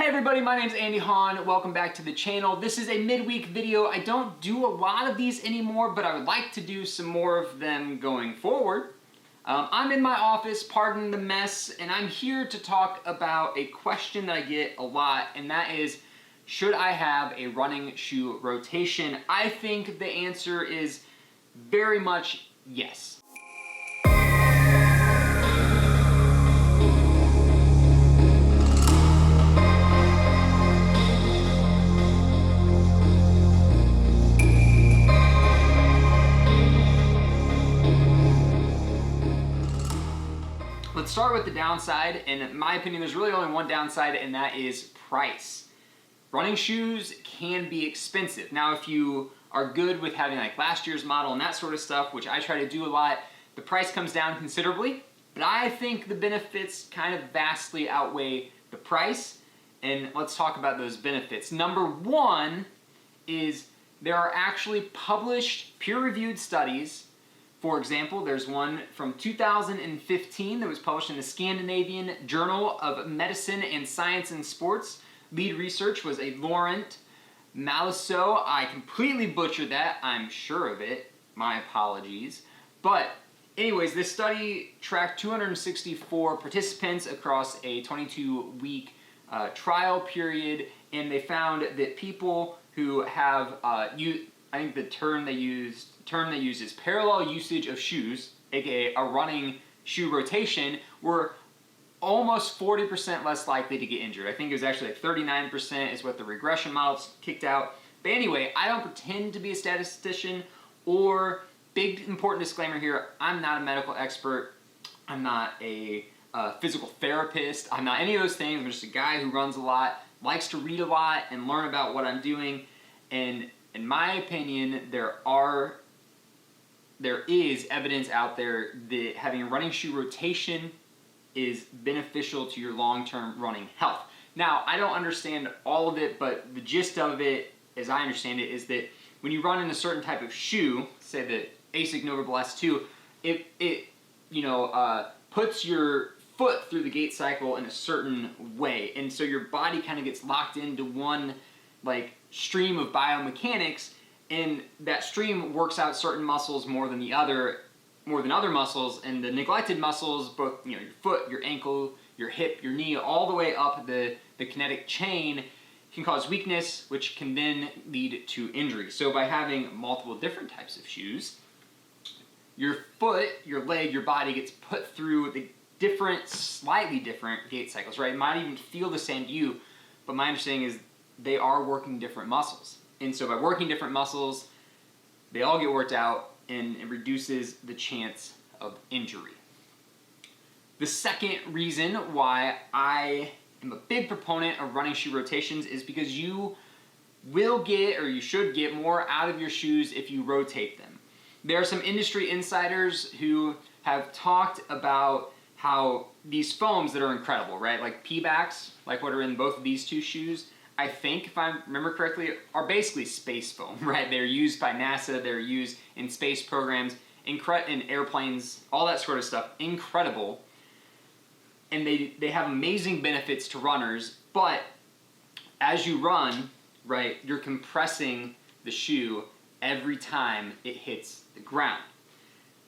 Hey everybody, my name's Andy Hahn. Welcome back to the channel. This is a midweek video. I don't do a lot of these anymore, but I would like to do some more of them going forward. I'm in my office, pardon the mess, and I'm here to talk about a question that I get a lot, and that is, should I have a running shoe rotation? I think the answer is very much yes. Let's start with the downside, and in my opinion there's really only one downside, and that is price. Running shoes can be expensive. Now if you are good with having like last year's model and that sort of stuff, which I try to do a lot, the price comes down considerably, but I think the benefits kind of vastly outweigh the price, and let's talk about those benefits. Number one is there are actually published peer-reviewed studies. For example, there's one from 2015 that was published in the Scandinavian Journal of Medicine and Science and Sports. Lead research was a Laurent Maliceau. I completely butchered that, I'm sure of it. My apologies. But anyways, this study tracked 264 participants across a 22-week trial period, and they found that people who have, I think the term they used is parallel usage of shoes, aka a running shoe rotation, were almost 40% less likely to get injured. I think it was actually like 39% is what the regression models kicked out. But anyway, I don't pretend to be a statistician, or, big important disclaimer here, I'm not a medical expert, I'm not a physical therapist, I'm not any of those things. I'm just a guy who runs a lot, likes to read a lot and learn about what I'm doing, and in my opinion, there is evidence out there that having a running shoe rotation is beneficial to your long-term running health. Now, I don't understand all of it, but the gist of it, as I understand it, is that when you run in a certain type of shoe, say the Asics Novablast 2, it puts your foot through the gait cycle in a certain way, and so your body kind of gets locked into one stream of biomechanics, and that stream works out certain muscles more than other muscles, and the neglected muscles, both your foot, your ankle, your hip, your knee, all the way up the kinetic chain, can cause weakness, which can then lead to injury. So by having multiple different types of shoes, your foot, your leg, your body gets put through the slightly different gait cycles, right? It might even feel the same to you, but my understanding is they are working different muscles. And so by working different muscles, they all get worked out, and it reduces the chance of injury. The second reason why I am a big proponent of running shoe rotations is because you will get, or you should get, more out of your shoes if you rotate them. There are some industry insiders who have talked about how these foams that are incredible, right? Like P-backs, like what are in both of these two shoes, I think, if I remember correctly, are basically space foam, right? They're used by NASA, they're used in space programs, in airplanes, all that sort of stuff. Incredible. And they have amazing benefits to runners, but as you run, right, you're compressing the shoe every time it hits the ground.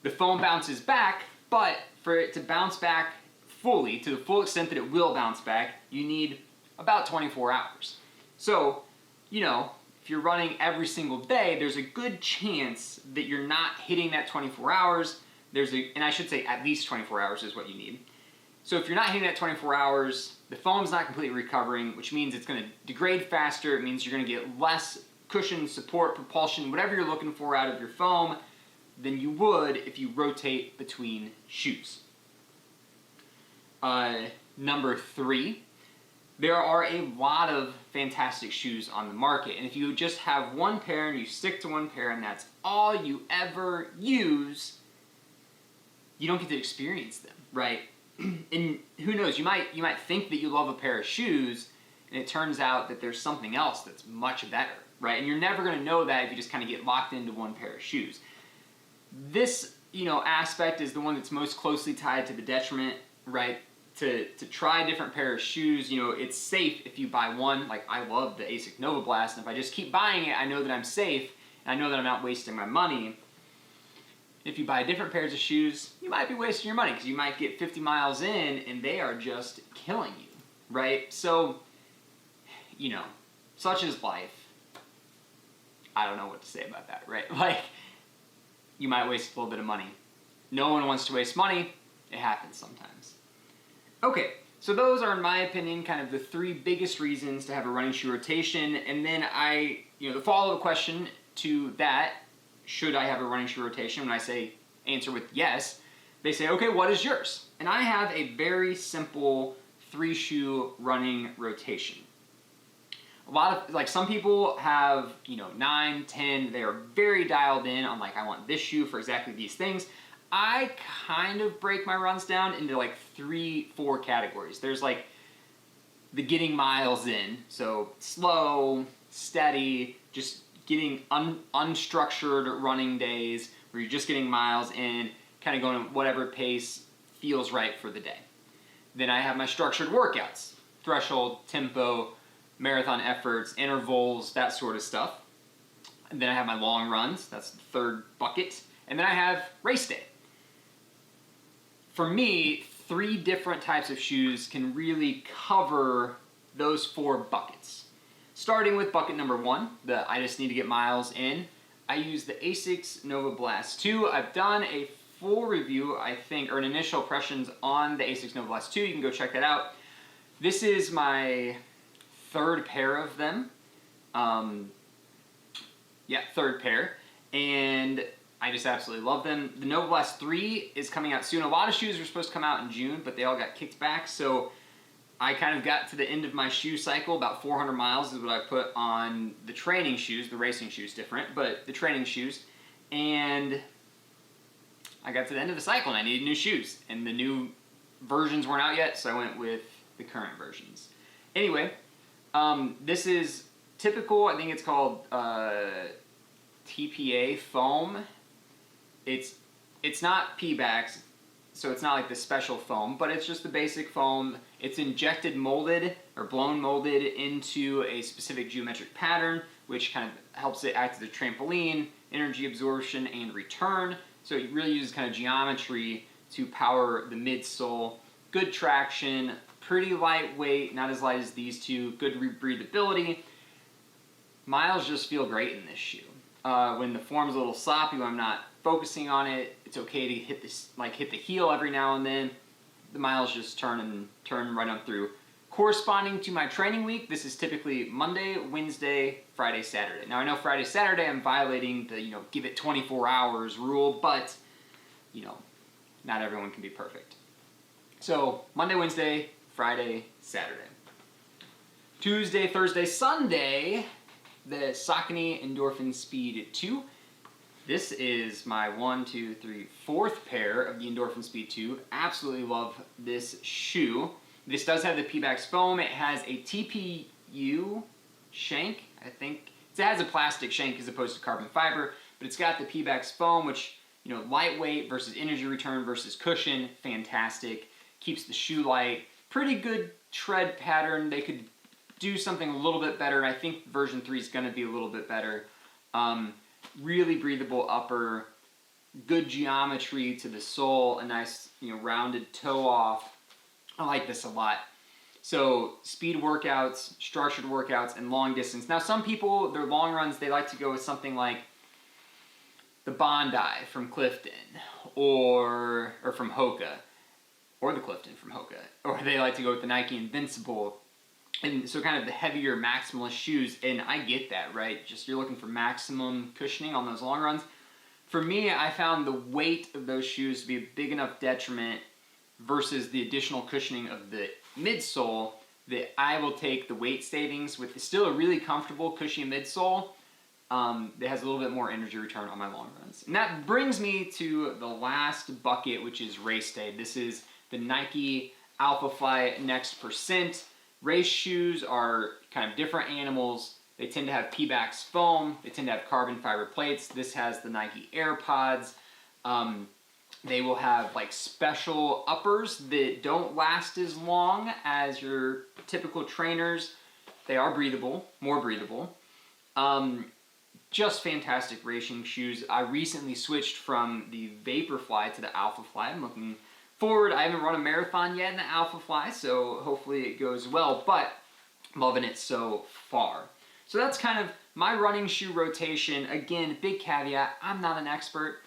The foam bounces back, but for it to bounce back fully, to the full extent that it will bounce back, you need about 24 hours. So, if you're running every single day, there's a good chance that you're not hitting that 24 hours. And I should say at least 24 hours is what you need. So if you're not hitting that 24 hours, the foam's not completely recovering, which means it's going to degrade faster. It means you're going to get less cushion, support, propulsion, whatever you're looking for out of your foam than you would if you rotate between shoes. Number three, there are a lot of fantastic shoes on the market, and if you just have one pair and you stick to one pair and that's all you ever use, you don't get to experience them, right? And who knows, you might think that you love a pair of shoes, and it turns out that there's something else that's much better, right? And you're never going to know that if you just kind of get locked into one pair of shoes. This, aspect is the one that's most closely tied to the detriment, right? to try a different pair of shoes. You know, it's safe if you buy one. Like, I love the Asics Novablast, and if I just keep buying it, I know that I'm safe, and I know that I'm not wasting my money. If you buy different pairs of shoes, you might be wasting your money, because you might get 50 miles in, and they are just killing you, right? So, you know, such is life. I don't know what to say about that, right? Like, you might waste a little bit of money. No one wants to waste money. It happens sometimes. Okay, so those are, in my opinion, kind of the 3 biggest reasons to have a running shoe rotation. And then the follow-up question to that, should I have a running shoe rotation? When I say answer with yes, they say, okay, what is yours? And I have a very simple 3-shoe running rotation. A lot of, like, some people have, 9, 10, they are very dialed in on, like, I want this shoe for exactly these things. I kind of break my runs down into, like, 3, 4 categories. There's, like, the getting miles in, so slow, steady, just getting unstructured running days where you're just getting miles in, kind of going at whatever pace feels right for the day. Then I have my structured workouts, threshold, tempo, marathon efforts, intervals, that sort of stuff. And then I have my long runs, that's the 3rd bucket. And then I have race day. For me, 3 different types of shoes can really cover those 4 buckets. Starting with bucket number 1, the I just need to get miles in. I use the Asics Novablast 2. I've done a full review, I think, or an initial impressions on the Asics Novablast 2. You can go check that out. This is my 3rd pair of them. 3rd pair. And I just absolutely love them. The Novablast 3 is coming out soon. A lot of shoes were supposed to come out in June, but they all got kicked back. So I kind of got to the end of my shoe cycle. About 400 miles is what I put on the training shoes. The racing shoes different, but the training shoes. And I got to the end of the cycle and I needed new shoes. And the new versions weren't out yet, so I went with the current versions. Anyway, this is typical, I think it's called TPA foam. It's not P-backs, so it's not like the special foam, but it's just the basic foam. It's injected molded or blown molded into a specific geometric pattern, which kind of helps it act as a trampoline, energy absorption, and return. So it really uses kind of geometry to power the midsole. Good traction, pretty lightweight, not as light as these two, good breathability. Miles just feel great in this shoe. When the form's a little sloppy, when I'm not focusing on it, it's okay to hit the heel every now and then. The miles just turn right on through. Corresponding to my training week, this is typically Monday, Wednesday, Friday, Saturday. Now I know Friday, Saturday I'm violating the give it 24 hours rule, but not everyone can be perfect. So Monday, Wednesday, Friday, Saturday. Tuesday, Thursday, Sunday, the Saucony Endorphin Speed 2. This is my 4th pair of the Endorphin Speed 2. Absolutely love this shoe. This does have the P-backs foam. It has a TPU shank, I think. It has a plastic shank as opposed to carbon fiber, but it's got the P-backs foam, which, lightweight versus energy return versus cushion, fantastic. Keeps the shoe light. Pretty good tread pattern. They could do something a little bit better. I think version 3 is going to be a little bit better. Really breathable upper, good geometry to the sole, a nice rounded toe off. I like this a lot. So speed workouts, structured workouts, and long distance. Now some people, their long runs, they like to go with something like the Bondi from Clifton, or from Hoka, or the Clifton from Hoka, or they like to go with the Nike Invincible. And so kind of the heavier maximalist shoes, and I get that, right? Just you're looking for maximum cushioning on those long runs. For me, I found the weight of those shoes to be a big enough detriment versus the additional cushioning of the midsole that I will take the weight savings with still a really comfortable cushy midsole that has a little bit more energy return on my long runs. And that brings me to the last bucket, which is race day. This is the Nike Alphafly Next Percent. Race shoes are kind of different animals. They tend to have P-backs foam. They tend to have carbon fiber plates. This has the Nike AirPods. They will have like special uppers that don't last as long as your typical trainers. They are breathable, more breathable. Just fantastic racing shoes. I recently switched from the Vaporfly to the Alphafly. I'm looking forward. I haven't run a marathon yet in the Alphafly, so hopefully it goes well, but loving it so far. So that's kind of my running shoe rotation. Again, big caveat, I'm not an expert,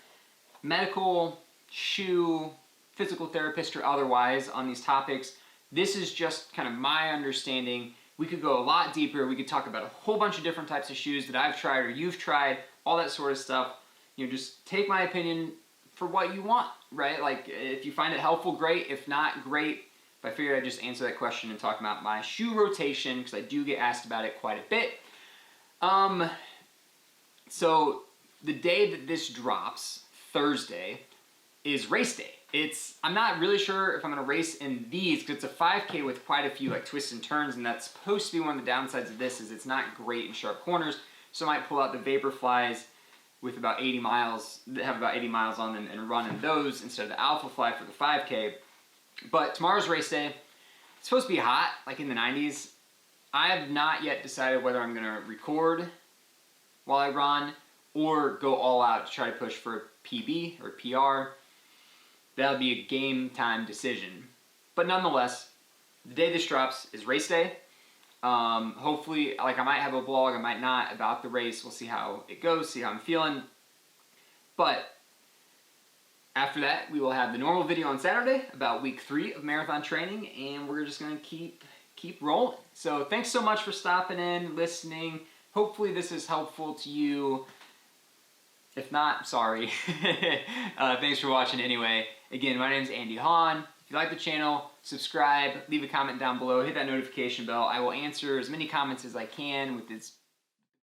medical, shoe, physical therapist or otherwise on these topics. This is just kind of my understanding. We could go a lot deeper. We could talk about a whole bunch of different types of shoes that I've tried or you've tried, all that sort of stuff. You know, just take my opinion for what you want, right? Like, if you find it helpful, great. If not, great. But I figured I'd just answer that question and talk about my shoe rotation, because I do get asked about it quite a bit. So the day that this drops, Thursday, is race day. I'm not really sure if I'm going to race in these, because it's a 5K with quite a few like twists and turns, and that's supposed to be one of the downsides of this, is it's not great in sharp corners. So I might pull out the Vaporflies with about 80 miles, that have about 80 miles on them, and run in those instead of the Alphafly for the 5K. But tomorrow's race day. It's supposed to be hot, like in the 90s. I have not yet decided whether I'm going to record while I run or go all out to try to push for a PB or PR. That'll be a game time decision. But nonetheless, the day this drops is race day. Hopefully, like, I might have a vlog, I might not, about the race. We'll see how it goes, see how I'm feeling. But after that, we will have the normal video on Saturday about week 3 of marathon training, and we're just going to keep rolling. So thanks so much for stopping in, listening. Hopefully this is helpful to you. If not, sorry. Thanks for watching anyway. Again, my name is Andy Hahn. If you like the channel, subscribe, leave a comment down below, hit that notification bell. I will answer as many comments as I can with as